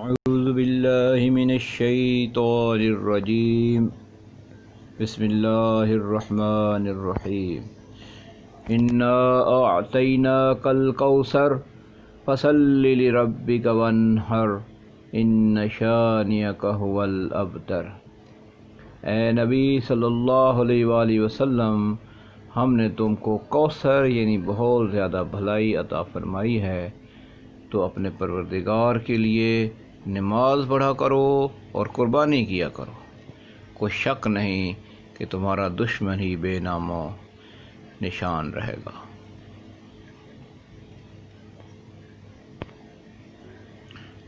أعوذ بالله من الشيطان الرجيم بسم الله الرحمن الرحيم إنا أعطيناك الكوثر فصل لربك وانحر إن شانئك هو الأبتر۔ اے نبی صلی اللہ علیہ وآلہ وسلم، ہم نے تم کو کوثر یعنی بہت زیادہ بھلائی عطا فرمائی ہے، تو اپنے پروردگار کے لیے نماز پڑھا کرو اور قربانی کیا کرو۔ کوئی شک نہیں کہ تمہارا دشمن ہی بے نام و نشان رہے گا۔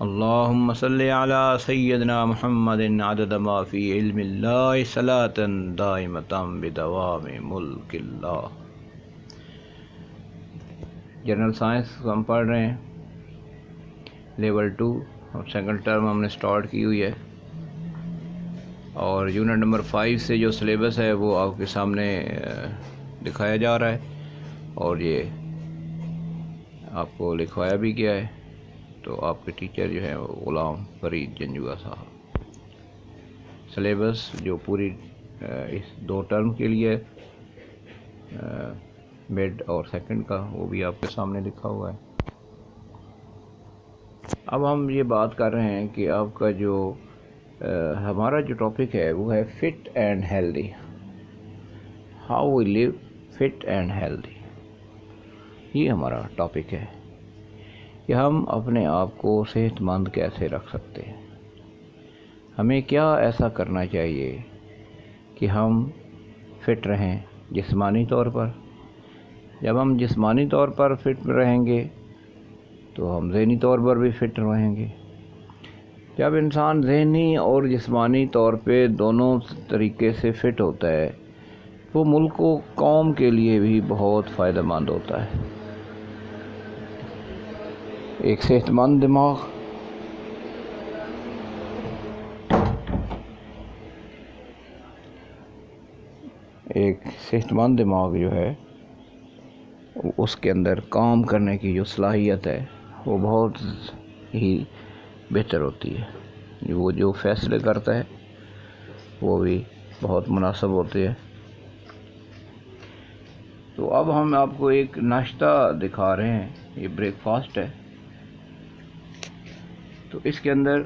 اللہم صلی علی سیدنا محمد عدد ما فی علم اللہ صلاۃ دائمۃ بدوام ملک اللہ۔ جنرل سائنس ہم پڑھ رہے ہیں، لیول 2 اور سیکنڈ ٹرم ہم نے سٹارٹ کی ہوئی ہے، اور یونٹ نمبر 5 سے جو سلیبس ہے وہ آپ کے سامنے دکھایا جا رہا ہے، اور یہ آپ کو لکھوایا بھی گیا ہے۔ تو آپ کے ٹیچر جو ہیں وہ غلام فرید جنجوعہ صاحب۔ سلیبس جو پوری اس 2 ٹرم کے لیے مڈ اور سیکنڈ کا، وہ بھی آپ کے سامنے لکھا ہوا ہے۔ اب ہم یہ بات کر رہے ہیں کہ آپ کا جو ہمارا جو ٹاپک ہے وہ ہے fit and healthy, how we live fit and healthy. یہ ہمارا ٹاپک ہے کہ ہم اپنے آپ کو صحت مند کیسے رکھ سکتے ہیں، ہمیں کیا ایسا کرنا چاہیے کہ ہم فٹ رہیں جسمانی طور پر۔ جب ہم جسمانی طور پر فٹ رہیں گے تو ہم ذہنی طور پر بھی فٹ رہیں گے۔ جب انسان ذہنی اور جسمانی طور پہ دونوں طریقے سے فٹ ہوتا ہے، وہ ملک و قوم کے لیے بھی بہت فائدہ مند ہوتا ہے۔ ایک صحت مند دماغ جو ہے اس کے اندر کام کرنے کی جو صلاحیت ہے وہ بہت ہی بہتر ہوتی ہے۔ وہ جو فیصلے کرتا ہے وہ بھی بہت مناسب ہوتے ہیں۔ تو اب ہم آپ کو ایک ناشتہ دکھا رہے ہیں، یہ بریک فاسٹ ہے۔ تو اس کے اندر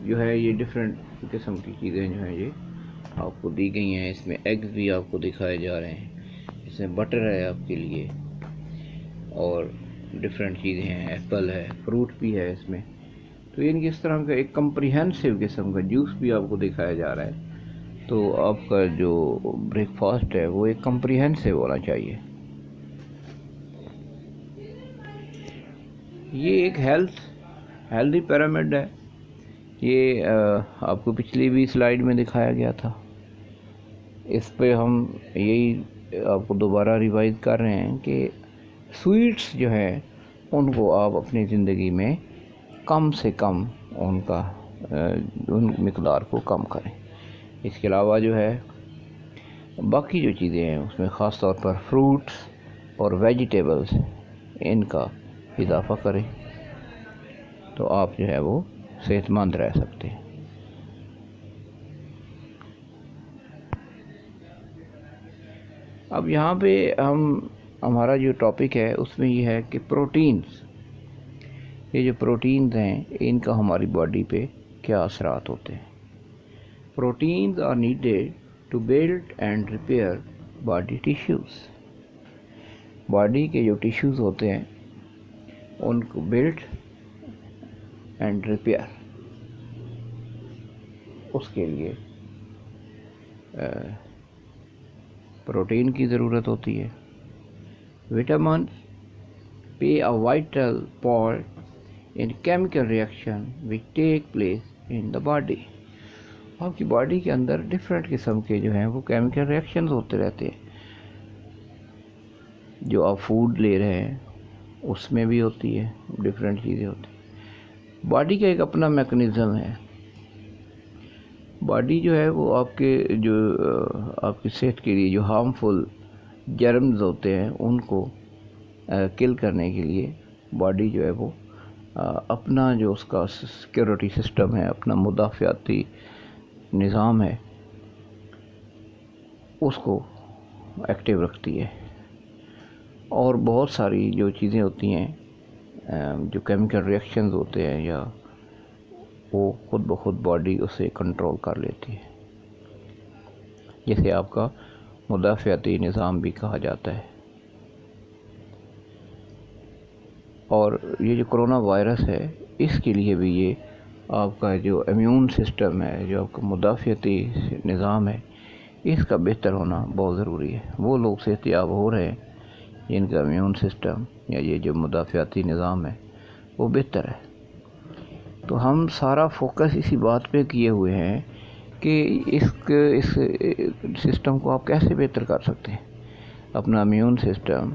جو ہے یہ ڈفرینٹ قسم کی چیزیں جو ہیں یہ آپ کو دی گئی ہیں۔ اس میں ایگز بھی آپ کو دکھائے جا رہے ہیں، اس میں بٹر ہے آپ کے لیے، اور ڈفرینٹ چیزیں ہیں، ایپل ہے، فروٹ بھی ہے اس میں۔ تو یعنی کہ اس طرح کا ایک کمپریہنسو قسم کا جوس بھی آپ کو دکھایا جا رہا ہے۔ تو آپ کا جو بریک فاسٹ ہے وہ ایک کمپریہنسو ہونا چاہیے۔ یہ ایک ہیلدی پیرامڈ ہے۔ یہ آپ کو پچھلی بھی سلائیڈ میں دکھایا گیا تھا۔ اس پہ ہم یہی آپ کو دوبارہ ریوائز کر رہے ہیں کہ سویٹس جو ہیں ان کو آپ اپنی زندگی میں کم سے کم ان مقدار کو کم کریں۔ اس کے علاوہ جو ہے باقی جو چیزیں ہیں اس میں خاص طور پر فروٹس اور ویجیٹیبلز، ان کا اضافہ کریں تو آپ جو ہے وہ صحت مند رہ سکتے ہیں۔ اب یہاں پہ ہمارا جو ٹاپک ہے اس میں یہ ہے کہ پروٹینز، یہ جو پروٹینز ہیں ان کا ہماری باڈی پہ کیا اثرات ہوتے ہیں۔ Proteins are needed to build and repair body tissues. Body کے جو ٹیشوز ہوتے ہیں ان کو بلڈ اینڈ ریپیئر، اس کے لیے پروٹین کی ضرورت ہوتی ہے۔ Vitamin play a vital part in chemical reaction which take place in the body۔ آپ کی باڈی کے اندر ڈفرینٹ قسم کے جو ہیں وہ کیمیکل ریئیکشنز ہوتے رہتے ہیں۔ جو آپ فوڈ لے رہے ہیں اس میں بھی ہوتی ہے، ڈفرینٹ چیزیں ہوتی ہیں۔ باڈی کا ایک اپنا میکنزم ہے۔ باڈی جو ہے وہ آپ کی صحت کے لیے جو ہارمفل جرمز ہوتے ہیں ان کو کل کرنے کے لیے باڈی جو ہے وہ اپنا جو اس کا سیکیورٹی سسٹم ہے، اپنا مدافعتی نظام ہے، اس کو ایکٹیو رکھتی ہے. اور بہت ساری جو چیزیں ہوتی ہیں، جو کیمیکل ریئیکشنز ہوتے ہیں، یا وہ خود بخود باڈی اسے کنٹرول کر لیتی ہے، جسے آپ کا مدافعتی نظام بھی کہا جاتا ہے. اور یہ جو کرونا وائرس ہے، اس کے لیے بھی یہ آپ کا جو امیون سسٹم ہے، جو آپ کا مدافعتی نظام ہے، اس کا بہتر ہونا بہت ضروری ہے. وہ لوگ صحت یاب ہو رہے ہیں جن کا امیون سسٹم یا یہ جو مدافعتی نظام ہے وہ بہتر ہے. تو ہم سارا فوکس اسی بات پہ کیے ہوئے ہیں کہ اس سسٹم کو آپ کیسے بہتر کر سکتے ہیں. اپنا امیون سسٹم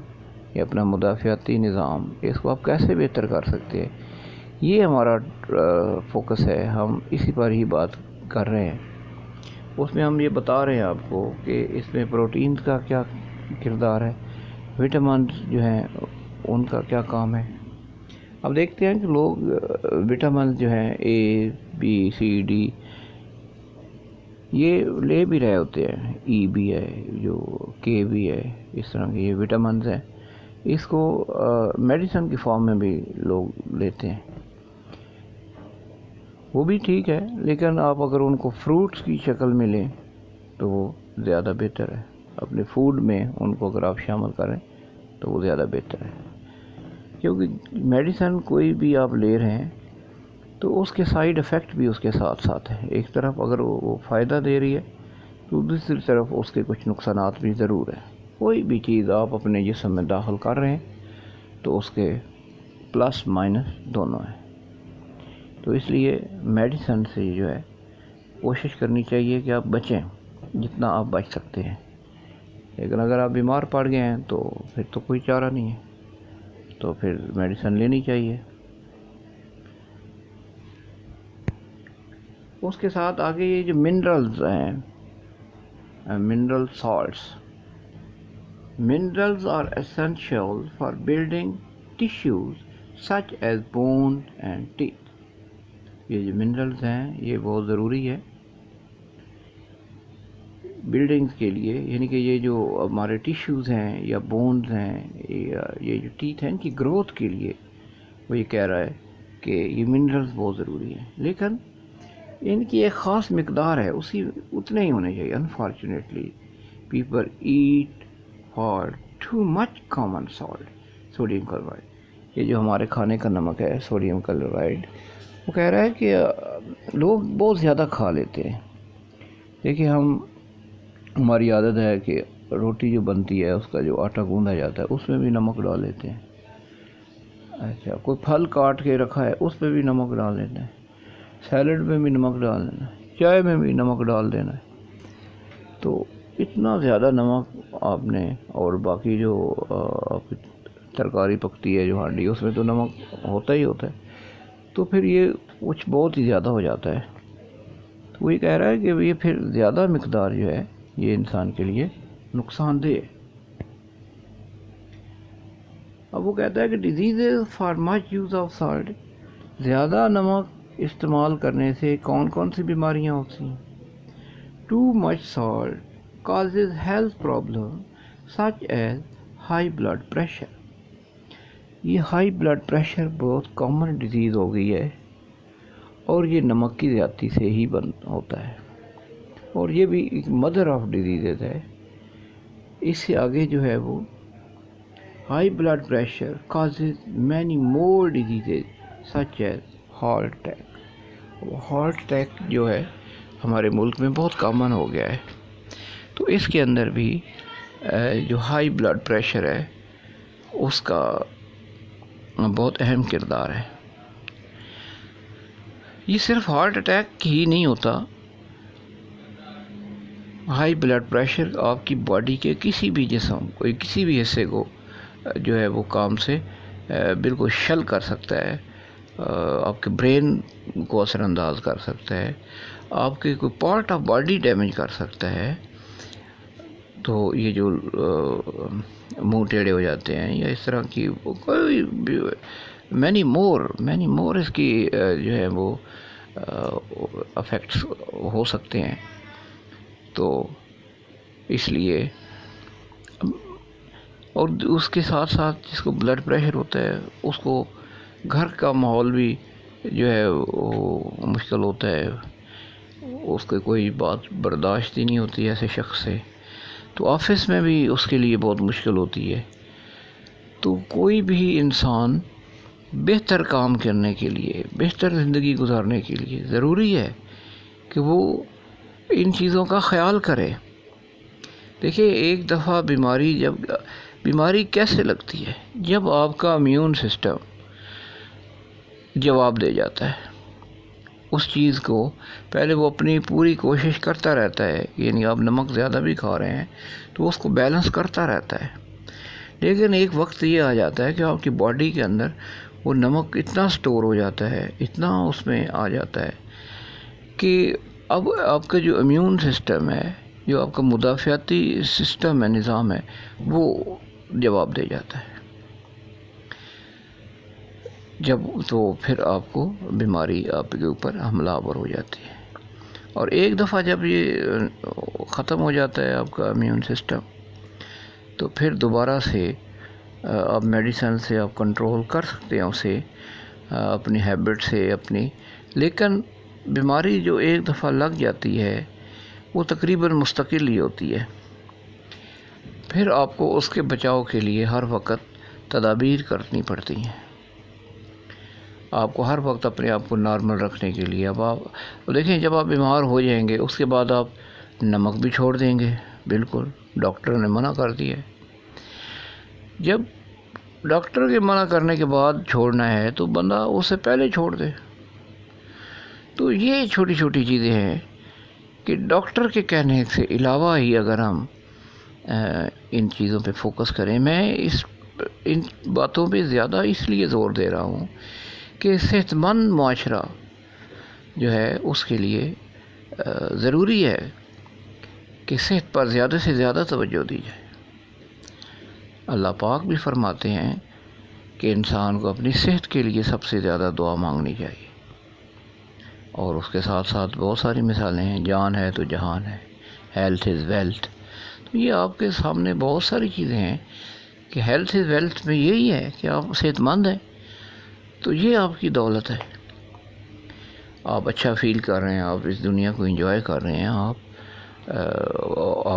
یا اپنا مدافعتی نظام، اس کو آپ کیسے بہتر کر سکتے ہیں، یہ ہمارا فوکس ہے. ہم اسی پر ہی بات کر رہے ہیں. اس میں ہم یہ بتا رہے ہیں آپ کو کہ اس میں پروٹینز کا کیا کردار ہے، وٹامنز جو ہیں ان کا کیا کام ہے. اب دیکھتے ہیں کہ لوگ وٹامنز جو ہیں اے بی سی ڈی یہ لے بھی رہے ہوتے ہیں، ای بھی ہے، جو کے بھی ہے، اس طرح کے یہ وٹامنز ہیں. اس کو میڈیسن کی فارم میں بھی لوگ لیتے ہیں، وہ بھی ٹھیک ہے، لیکن آپ اگر ان کو فروٹس کی شکل میں لیں تو وہ زیادہ بہتر ہے. اپنے فوڈ میں ان کو اگر آپ شامل کریں تو وہ زیادہ بہتر ہے. کیونکہ میڈیسن کوئی بھی آپ لے رہے ہیں تو اس کے سائیڈ افیکٹ بھی اس کے ساتھ ساتھ ہیں. ایک طرف اگر وہ فائدہ دے رہی ہے تو دوسری طرف اس کے کچھ نقصانات بھی ضرور ہیں. کوئی بھی چیز آپ اپنے جسم میں داخل کر رہے ہیں تو اس کے پلس مائنس دونوں ہیں. تو اس لیے میڈیسن سے جو ہے کوشش کرنی چاہیے کہ آپ بچیں جتنا آپ بچ سکتے ہیں. لیکن اگر آپ بیمار پڑ گئے ہیں تو پھر تو کوئی چارہ نہیں ہے، تو پھر میڈیسن لینی چاہیے. اس کے ساتھ آگے یہ جو منرلز ہیں، mineral salts. Minerals are essential for building tissues such as bone and teeth. یہ جو منرلز ہیں یہ بہت ضروری ہے بلڈنگز کے لیے. یعنی کہ یہ جو ہمارے ٹیشوز ہیں یا بونز ہیں یا یہ جو ٹیتھ ہیں، ان کی گروتھ کے لیے وہ یہ کہہ رہا ہے کہ یہ منرلز بہت ضروری ہیں. لیکن ان کی ایک خاص مقدار ہے، اتنے ہی ہونے چاہیے. Unfortunately people eat far too much common salt, sodium chloride. یہ جو ہمارے کھانے کا نمک ہے سوڈیم کلورائڈ، وہ کہہ رہا ہے کہ لوگ بہت زیادہ کھا لیتے ہیں. دیکھیے ہماری عادت ہے کہ روٹی جو بنتی ہے اس کا جو آٹا گوندا جاتا ہے اس میں بھی نمک ڈال لیتے ہیں. اچھا، کوئی پھل کاٹ کے رکھا ہے اس پہ بھی نمک ڈال دیتے ہیں، سیلڈ میں بھی نمک ڈال دینا ہے، چائے میں بھی نمک ڈال دینا ہے. تو اتنا زیادہ نمک آپ نے، اور باقی جو آپ کی ترکاری پکتی ہے جو ہانڈی، اس میں تو نمک ہوتا ہی ہوتا ہے. تو پھر یہ کچھ بہت ہی زیادہ ہو جاتا ہے. تو وہ یہ کہہ رہا ہے کہ یہ پھر زیادہ مقدار جو ہے یہ انسان کے لیے نقصان دہ ہے. اب وہ کہتا ہے کہ diseases for much use of salt, زیادہ نمک استعمال کرنے سے کون کون سی بیماریاں ہوتی ہیں. Too much salt causes health problem such as high blood pressure. یہ ہائی بلڈ پریشر بہت کامن ڈیزیز ہو گئی ہے، اور یہ نمک کی زیادتی سے ہی ہوتا ہے، اور یہ بھی ایک مدر آف ڈیزیزز ہے. اس سے آگے جو ہے وہ high blood pressure causes many more diseases such as heart attack. Heart attack جو ہے ہمارے ملک میں بہت کامن ہو گیا ہے. تو اس کے اندر بھی جو ہائی بلڈ پریشر ہے اس کا بہت اہم کردار ہے. یہ صرف ہارٹ اٹیک ہی نہیں ہوتا، ہائی بلڈ پریشر آپ کی باڈی کے کسی بھی جسم، کسی بھی حصے کو جو ہے وہ کام سے بالکل شل کر سکتا ہے. آپ کے برین کو اثر انداز کر سکتا ہے، آپ کے کوئی پارٹ آف باڈی ڈیمیج کر سکتا ہے. تو یہ جو منہ ٹیڑھے ہو جاتے ہیں یا اس طرح کی کوئی بھی مینی مور اس کی جو ہے وہ افیکٹس ہو سکتے ہیں. تو اس لیے اور اس کے ساتھ ساتھ جس کو بلڈ پریشر ہوتا ہے اس کو گھر کا ماحول بھی جو ہے وہ مشکل ہوتا ہے، اس کو کوئی بات برداشت ہی نہیں ہوتی ایسے شخص سے. تو آفس میں بھی اس کے لیے بہت مشکل ہوتی ہے. تو کوئی بھی انسان بہتر کام کرنے کے لیے، بہتر زندگی گزارنے کے لیے ضروری ہے کہ وہ ان چیزوں کا خیال کرے. دیکھیے ایک دفعہ بیماری کیسے لگتی ہے؟ جب آپ کا امیون سسٹم جواب دے جاتا ہے اس چیز کو. پہلے وہ اپنی پوری کوشش کرتا رہتا ہے، یعنی آپ نمک زیادہ بھی کھا رہے ہیں تو اس کو بیلنس کرتا رہتا ہے، لیکن ایک وقت یہ آ جاتا ہے کہ آپ کی باڈی کے اندر وہ نمک اتنا سٹور ہو جاتا ہے، اتنا اس میں آ جاتا ہے کہ اب آپ کا جو امیون سسٹم ہے، جو آپ کا مدافعتی سسٹم ہے، نظام ہے، وہ جواب دے جاتا ہے. جب تو پھر آپ کو بیماری آپ کے اوپر حملہ آور ہو جاتی ہے. اور ایک دفعہ جب یہ ختم ہو جاتا ہے آپ کا امیون سسٹم، تو پھر دوبارہ سے آپ میڈیسن سے آپ کنٹرول کر سکتے ہیں اسے، اپنی ہیبٹ سے اپنی. لیکن بیماری جو ایک دفعہ لگ جاتی ہے وہ تقریباً مستقل ہی ہوتی ہے. پھر آپ کو اس کے بچاؤ کے لیے ہر وقت تدابیر کرنی پڑتی ہیں. آپ کو ہر وقت اپنے آپ کو نارمل رکھنے کے لیے اب آپ دیکھیں، جب آپ بیمار ہو جائیں گے اس کے بعد آپ نمک بھی چھوڑ دیں گے. بالکل ڈاکٹر نے منع کر دیا ہے. جب ڈاکٹر کے منع کرنے کے بعد چھوڑنا ہے تو بندہ اس سے پہلے چھوڑ دے. تو یہ چھوٹی چھوٹی چیزیں ہیں کہ ڈاکٹر کے کہنے سے علاوہ ہی اگر ہم ان چیزوں پہ فوکس کریں. میں ان باتوں پہ زیادہ اس لیے زور دے رہا ہوں کہ صحت مند معاشرہ جو ہے اس کے لیے ضروری ہے کہ صحت پر زیادہ سے زیادہ توجہ دی جائے. اللہ پاک بھی فرماتے ہیں کہ انسان کو اپنی صحت کے لیے سب سے زیادہ دعا مانگنی چاہیے. اور اس کے ساتھ ساتھ بہت ساری مثالیں ہیں، جان ہے تو جہان ہے، ہیلتھ از ویلتھ. تو یہ آپ کے سامنے بہت ساری چیزیں ہیں کہ ہیلتھ از ویلتھ میں یہی ہے کہ آپ صحت مند ہیں تو یہ آپ کی دولت ہے. آپ اچھا فیل کر رہے ہیں، آپ اس دنیا کو انجوائے کر رہے ہیں، آپ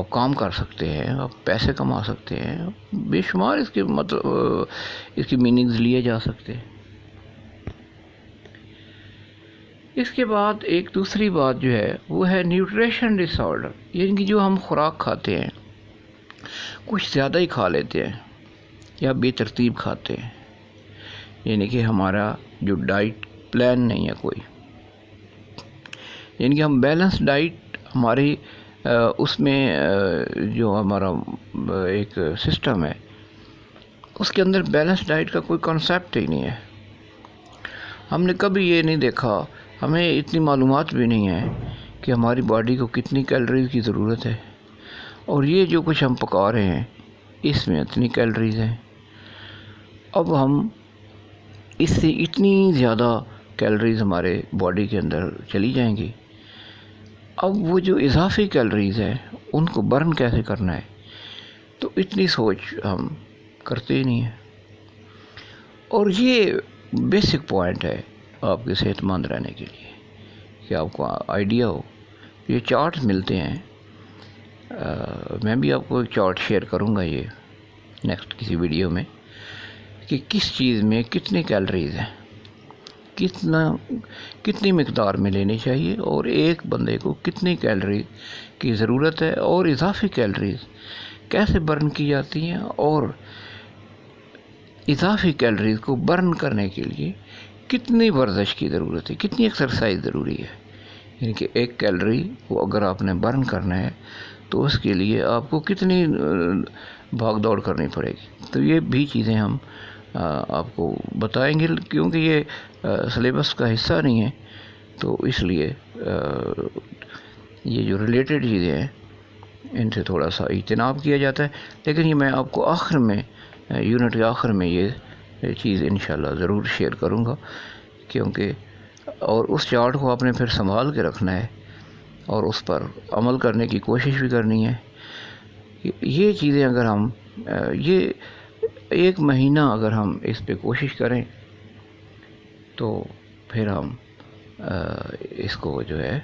کام کر سکتے ہیں، آپ پیسے کما سکتے ہیں، بے شمار اس کے اس کی میننگز لیے جا سکتے ہیں. اس کے بعد ایک دوسری بات جو ہے وہ ہے نیوٹریشن ڈس آرڈر، یعنی کہ جو ہم خوراک کھاتے ہیں کچھ زیادہ ہی کھا لیتے ہیں یا بے ترتیب کھاتے ہیں، یعنی کہ ہمارا جو ڈائٹ پلان نہیں ہے کوئی، یعنی کہ ہم بیلنس ڈائٹ ہماری اس میں جو ہمارا ایک سسٹم ہے اس کے اندر بیلنس ڈائٹ کا کوئی کنسیپٹ ہی نہیں ہے. ہم نے کبھی یہ نہیں دیکھا، ہمیں اتنی معلومات بھی نہیں ہے کہ ہماری باڈی کو کتنی کیلوریز کی ضرورت ہے، اور یہ جو کچھ ہم پکا رہے ہیں اس میں اتنی کیلوریز ہیں. اب ہم اس سے اتنی زیادہ کیلوریز ہمارے باڈی کے اندر چلی جائیں گی. اب وہ جو اضافی کیلوریز ہیں ان کو برن کیسے کرنا ہے، تو اتنی سوچ ہم کرتے ہی نہیں ہیں. اور یہ بیسک پوائنٹ ہے آپ کے صحت مند رہنے کے لیے کہ آپ کو آئیڈیا ہو. یہ چارٹ ملتے ہیں، میں بھی آپ کو ایک چارٹ شیئر کروں گا یہ نیکسٹ کسی ویڈیو میں، کہ کس چیز میں کتنی کیلوریز ہیں، کتنی مقدار میں لینی چاہیے، اور ایک بندے کو کتنی کیلوری کی ضرورت ہے، اور اضافی کیلوریز کیسے برن کی جاتی ہیں، اور اضافی کیلوریز کو برن کرنے کے لیے کتنی ورزش کی ضرورت ہے، کتنی ایکسرسائز ضروری ہے. یعنی کہ ایک کیلوری کو اگر آپ نے برن کرنا ہے تو اس کے لیے آپ کو کتنی بھاگ دوڑ کرنی پڑے گی. تو یہ بھی چیزیں ہم آپ کو بتائیں گے، کیونکہ یہ سلیبس کا حصہ نہیں ہے، تو اس لیے یہ جو ریلیٹڈ چیزیں ہیں ان سے تھوڑا سا اجتناب کیا جاتا ہے. لیکن یہ میں آپ کو آخر میں یونٹ کے آخر میں یہ یہ چیز انشاءاللہ ضرور شیئر کروں گا، کیونکہ اور اس چارٹ کو آپ نے پھر سنبھال کے رکھنا ہے اور اس پر عمل کرنے کی کوشش بھی کرنی ہے۔ یہ چیزیں اگر ہم یہ 1 مہینہ اگر ہم اس پہ کوشش کریں تو پھر ہم اس کو جو ہے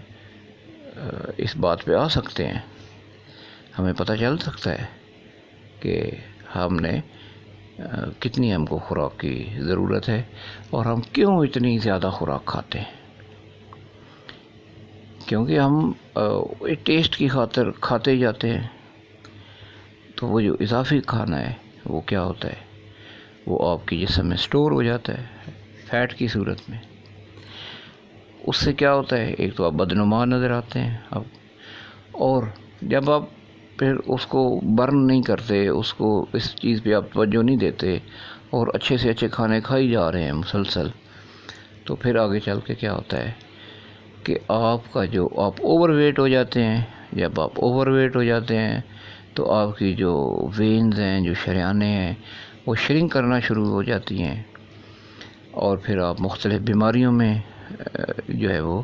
اس بات پہ آ سکتے ہیں، ہمیں پتہ چل سکتا ہے کہ ہم نے کتنی ہم کو خوراک کی ضرورت ہے اور ہم کیوں اتنی زیادہ خوراک کھاتے ہیں۔ کیونکہ ہم ٹیسٹ کی خاطر کھاتے جاتے ہیں، تو وہ جو اضافی کھانا ہے وہ کیا ہوتا ہے، وہ آپ کے جسم میں سٹور ہو جاتا ہے فیٹ کی صورت میں۔ اس سے کیا ہوتا ہے، ایک تو آپ بدنما نظر آتے ہیں اب، اور جب آپ پھر اس کو برن نہیں کرتے، اس کو اس چیز پہ آپ توجہ نہیں دیتے اور اچھے سے اچھے کھانے کھائی جا رہے ہیں مسلسل، تو پھر آگے چل کے کیا ہوتا ہے کہ آپ کا جو آپ اوور ویٹ ہو جاتے ہیں۔ جب آپ اوور ویٹ ہو جاتے ہیں تو آپ کی جو وینز ہیں، جو شریانیں ہیں، وہ شرنک کرنا شروع ہو جاتی ہیں، اور پھر آپ مختلف بیماریوں میں جو ہے وہ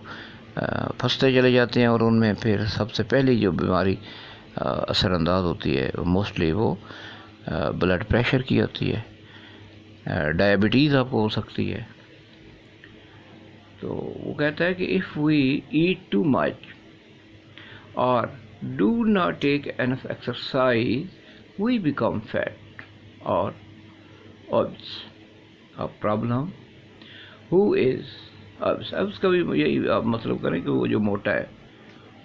پھنستے چلے جاتے ہیں، اور ان میں پھر سب سے پہلی جو بیماری اثر انداز ہوتی ہے موسٹلی وہ بلڈ پریشر کی ہوتی ہے، ڈائبٹیز آپ کو ہو سکتی ہے۔ تو وہ کہتا ہے کہ if we eat too much or do not take enough exercise we become fat or obese. A problem who is obese. اب اس کا بھی یہی آپ مطلب کریں کہ وہ جو موٹا ہے،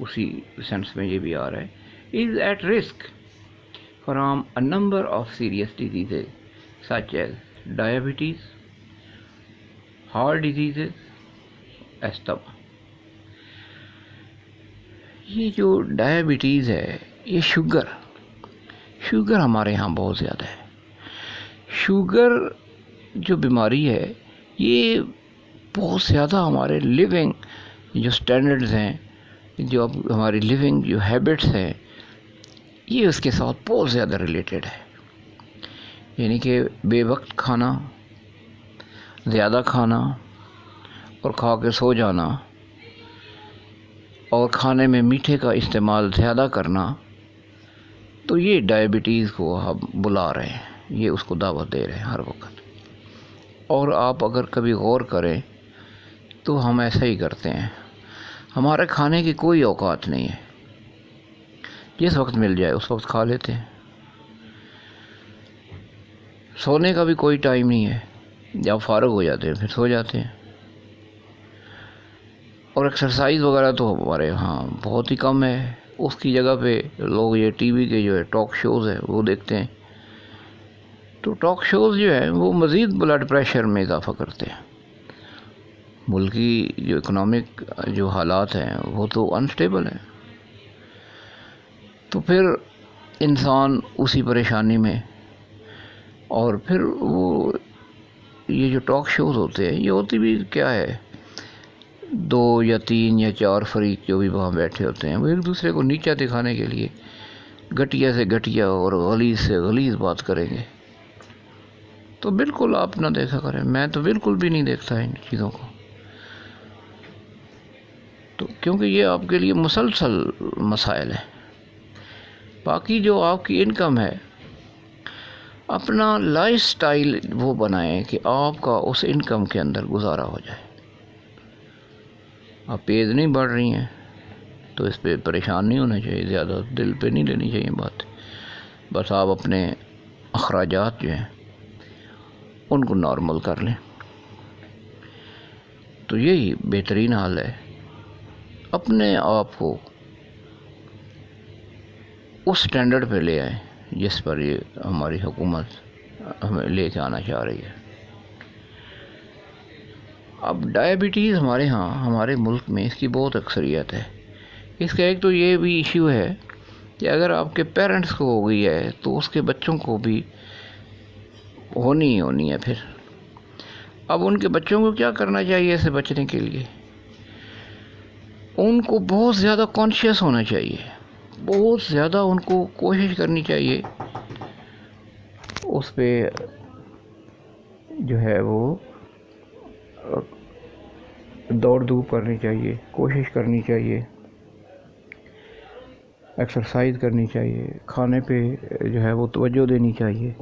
اسی سینس میں یہ بھی آ رہا ہے، is at risk from a number of serious diseases such as diabetes, heart diseases, استما۔ یہ جو ڈائبٹیز ہے، یہ شوگر ہمارے ہاں بہت زیادہ ہے۔ شوگر جو بیماری ہے یہ بہت زیادہ ہمارے لیونگ جو سٹینڈرڈز ہیں، جو اب ہماری لیونگ جو ہیبٹس ہیں، یہ اس کے ساتھ بہت زیادہ ریلیٹڈ ہے۔ یعنی کہ بے وقت کھانا، زیادہ کھانا اور کھا کے سو جانا، اور کھانے میں میٹھے کا استعمال زیادہ کرنا، تو یہ ڈائبٹیز کو ہم بلا رہے ہیں، یہ اس کو دعوت دے رہے ہیں ہر وقت۔ اور آپ اگر کبھی غور کریں تو ہم ایسا ہی کرتے ہیں، ہمارے کھانے کی کوئی اوقات نہیں ہے، جس وقت مل جائے اس وقت کھا لیتے ہیں۔ سونے کا بھی کوئی ٹائم نہیں ہے، جب فارغ ہو جاتے ہیں پھر سو جاتے ہیں۔ اور ایکسرسائز وغیرہ تو ہمارے ہاں بہت ہی کم ہے، اس کی جگہ پہ لوگ یہ ٹی وی کے جو ہے ٹاک شوز ہیں وہ دیکھتے ہیں، تو ٹاک شوز جو ہیں وہ مزید بلڈ پریشر میں اضافہ کرتے ہیں۔ ملکی جو اکنامک جو حالات ہیں وہ تو انسٹیبل ہیں، تو پھر انسان اسی پریشانی میں، اور پھر وہ یہ جو ٹاک شوز ہوتے ہیں یہ ہوتی بھی کیا ہے، 2 یا 3 یا 4 فریق جو بھی وہاں بیٹھے ہوتے ہیں وہ ایک دوسرے کو نیچا دکھانے کے لیے گھٹیا سے گھٹیا اور غلیظ سے غلیظ بات کریں گے۔ تو بالکل آپ نہ دیکھا کریں، میں تو بالکل بھی نہیں دیکھتا ان چیزوں کو، تو کیونکہ یہ آپ کے لیے مسلسل مسائل ہیں۔ باقی جو آپ کی انکم ہے، اپنا لائف سٹائل وہ بنائیں کہ آپ کا اس انکم کے اندر گزارا ہو جائے۔ آپ ایج نہیں بڑھ رہی ہیں تو اس پہ پریشان نہیں ہونا چاہیے، زیادہ دل پہ نہیں لینی چاہیے بات، بس آپ اپنے اخراجات جو ہیں ان کو نارمل کر لیں، تو یہی بہترین حال ہے۔ اپنے آپ کو اس سٹینڈرڈ پہ لے آئیں جس پر یہ ہماری حکومت ہمیں لے کے آنا چاہ رہی ہے۔ اب ڈائبٹیز ہمارے ہاں ہمارے ملک میں اس کی بہت اکثریت ہے۔ اس کا ایک تو یہ بھی ایشو ہے کہ اگر آپ کے پیرنٹس کو ہو گئی ہے تو اس کے بچوں کو بھی ہونی ہی ہونی ہے۔ پھر اب ان کے بچوں کو کیا کرنا چاہیے اسے بچنے کے لیے؟ ان کو بہت زیادہ کانشیس ہونا چاہیے، بہت زیادہ ان کو کوشش کرنی چاہیے اس پہ جو ہے وہ دوڑ دھوپ کرنی چاہیے، کوشش کرنی چاہیے، ایکسرسائز کرنی چاہیے، کھانے پہ جو ہے وہ توجہ دینی چاہیے۔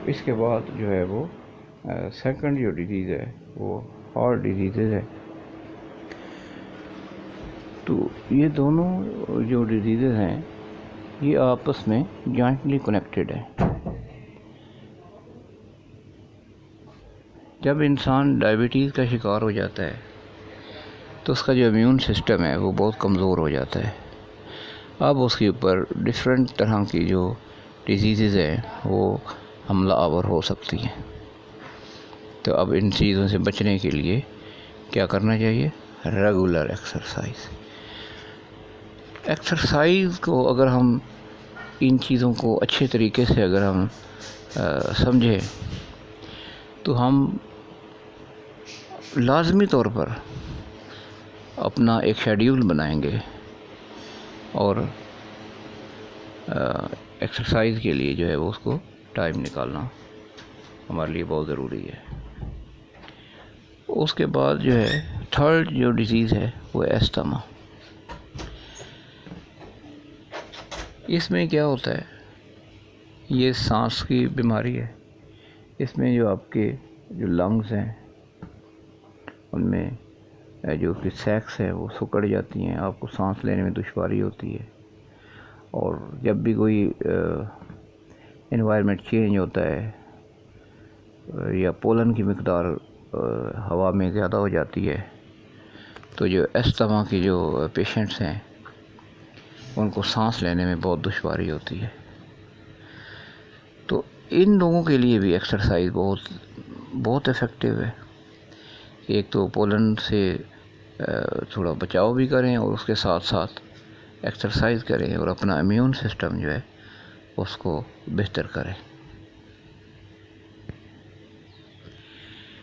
اس کے بعد جو ہے وہ سیکنڈ جو ڈیزیز ہے وہ ہارٹ ڈیزیزز ہے۔ تو یہ دونوں جو ڈیزیزز ہیں یہ آپس میں جوائنٹلی کنیکٹڈ ہیں۔ جب انسان ڈائبٹیز کا شکار ہو جاتا ہے تو اس کا جو امیون سسٹم ہے وہ بہت کمزور ہو جاتا ہے۔ اب اس کے اوپر ڈفرینٹ طرح کی جو ڈیزیزز ہیں وہ حملہ آور ہو سکتی ہیں۔ تو اب ان چیزوں سے بچنے کے لیے کیا کرنا چاہیے؟ ریگولر ایکسرسائز کو اگر ہم ان چیزوں کو اچھے طریقے سے اگر ہم سمجھیں تو ہم لازمی طور پر اپنا ایک شیڈیول بنائیں گے اور ایکسرسائز کے لیے جو ہے وہ اس کو ٹائم نکالنا ہمارے لیے بہت ضروری ہے۔ اس کے بعد جو ہے تھرڈ جو ڈیزیز ہے وہ ایستھما۔ اس میں کیا ہوتا ہے؟ یہ سانس کی بیماری ہے۔ اس میں جو آپ کے جو لنگز ہیں ان میں جو کہ سیکس ہے وہ سکڑ جاتی ہیں، آپ کو سانس لینے میں دشواری ہوتی ہے، اور جب بھی کوئی انوائرمنٹ چینج ہوتا ہے یا پولن کی مقدار ہوا میں زیادہ ہو جاتی ہے تو جو ایستھما کے جو پیشنٹس ہیں ان کو سانس لینے میں بہت دشواری ہوتی ہے۔ تو ان لوگوں کے لیے بھی ایکسرسائز بہت افیکٹو ہے۔ ایک تو پولن سے تھوڑا بچاؤ بھی کریں اور اس کے ساتھ ساتھ ایکسرسائز کریں اور اپنا امیون سسٹم جو ہے اس کو بہتر کریں۔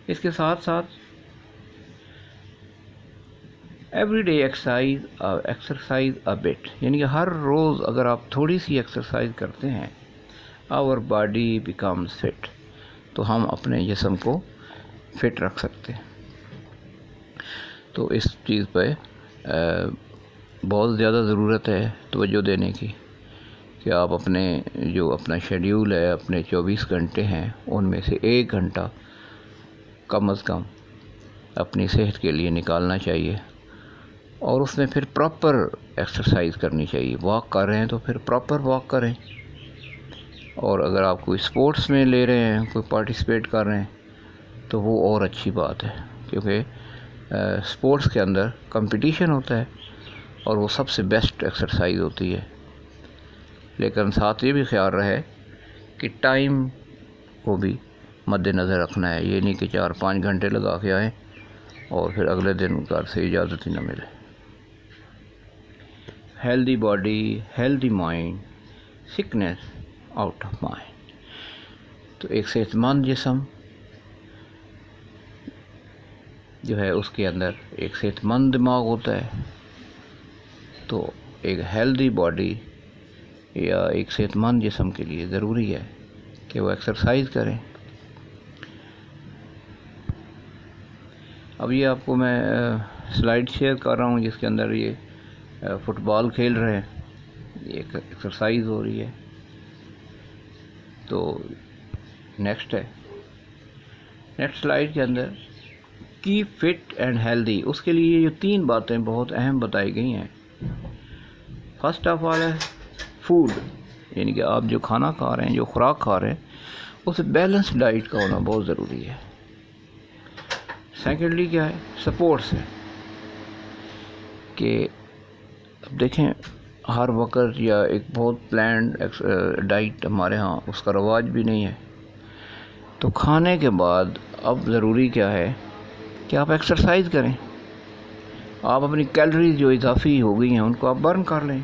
اس کے ساتھ ساتھ every day exercise a but, یعنی کہ ہر روز اگر آپ تھوڑی سی ایکسرسائز کرتے ہیں آور باڈی بیکمز فٹ، تو ہم اپنے جسم کو فٹ رکھ سکتے ہیں۔ تو اس چیز پہ بہت زیادہ ضرورت ہے توجہ دینے کی کہ آپ اپنا شیڈیول ہے، اپنے 24 گھنٹے ہیں ان میں سے 1 گھنٹہ کم از کم اپنی صحت کے لیے نکالنا چاہیے، اور اس میں پھر پراپر ایکسرسائز کرنی چاہیے۔ واک کر رہے ہیں تو پھر پراپر واک کریں، اور اگر آپ کوئی اسپورٹس میں لے رہے ہیں، کوئی پارٹیسپیٹ کر رہے ہیں تو وہ اور اچھی بات ہے، کیونکہ اسپورٹس کے اندر کمپٹیشن ہوتا ہے اور وہ سب سے بیسٹ ایکسرسائز ہوتی ہے۔ لیکن ساتھ یہ بھی خیال رہے کہ ٹائم کو بھی مد نظر رکھنا ہے، یہ نہیں کہ 4-5 گھنٹے لگا کے آئیں اور پھر اگلے دن گھر سے اجازت ہی نہ ملے۔ Healthy body, healthy mind, sickness out of mind. تو ایک صحت مند جسم جو ہے اس کے اندر ایک صحت مند دماغ ہوتا ہے، تو ایک ہیلدی باڈی یا ایک صحت مند جسم کے لیے ضروری ہے کہ وہ ایکسرسائز کریں۔ اب یہ آپ کو میں سلائڈ شیئر کر رہا ہوں جس کے اندر یہ فٹ بال کھیل رہے ہیں، یہ ایک ایکسرسائز ہو رہی ہے۔ تو نیکسٹ سلائڈ کے اندر کیپ فٹ اینڈ ہیلدی، اس کے لیے یہ 3 باتیں بہت اہم بتائی گئی ہیں۔ فرسٹ آف آل ہے فوڈ، یعنی کہ آپ جو کھانا کھا رہے ہیں، جو خوراک کھا رہے ہیں، اس بیلنس ڈائٹ کا ہونا بہت ضروری ہے۔ سیکنڈلی کیا ہے؟ سپورٹس ہے کہ اب دیکھیں ہر وقت یا ایک بہت پلانڈ ڈائٹ ہمارے ہاں اس کا رواج بھی نہیں ہے، تو کھانے کے بعد اب ضروری کیا ہے کہ آپ ایکسرسائز کریں، آپ اپنی کیلریز جو اضافی ہو گئی ہیں ان کو آپ برن کر لیں،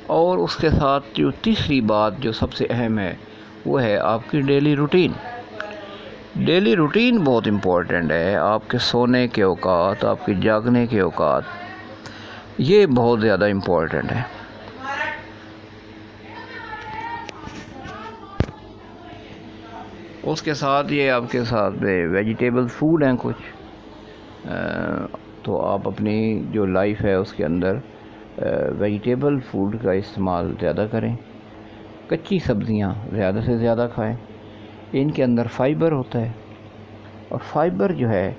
اور اس کے ساتھ جو تیسری بات جو سب سے اہم ہے وہ ہے آپ کی ڈیلی روٹین۔ ڈیلی روٹین بہت امپورٹنٹ ہے، آپ کے سونے کے اوقات، آپ کے جاگنے کے اوقات، یہ بہت زیادہ امپورٹنٹ ہے۔ اس کے ساتھ یہ آپ کے ساتھ ویجیٹیبل فوڈ ہیں کچھ، تو آپ اپنی جو لائف ہے اس کے اندر ویجیٹیبل فوڈ کا استعمال زیادہ کریں، کچی سبزیاں زیادہ سے زیادہ کھائیں، ان کے اندر فائبر ہوتا ہے، اور فائبر جو ہے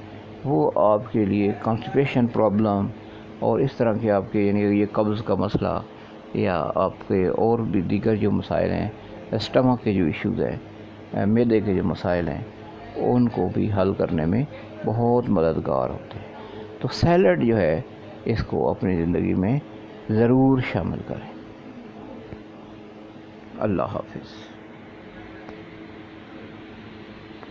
وہ آپ کے لیے کانسٹیپیشن پرابلم اور اس طرح کے آپ کے یعنی یہ قبض کا مسئلہ یا آپ کے اور بھی دیگر جو مسائل ہیں، اسٹمک کے جو ایشوز ہیں، معدے کے جو مسائل ہیں، ان کو بھی حل کرنے میں بہت مددگار ہوتے ہیں۔ تو سیلڈ جو ہے اس کو اپنی زندگی میں ضرور شامل کریں۔ اللہ حافظ۔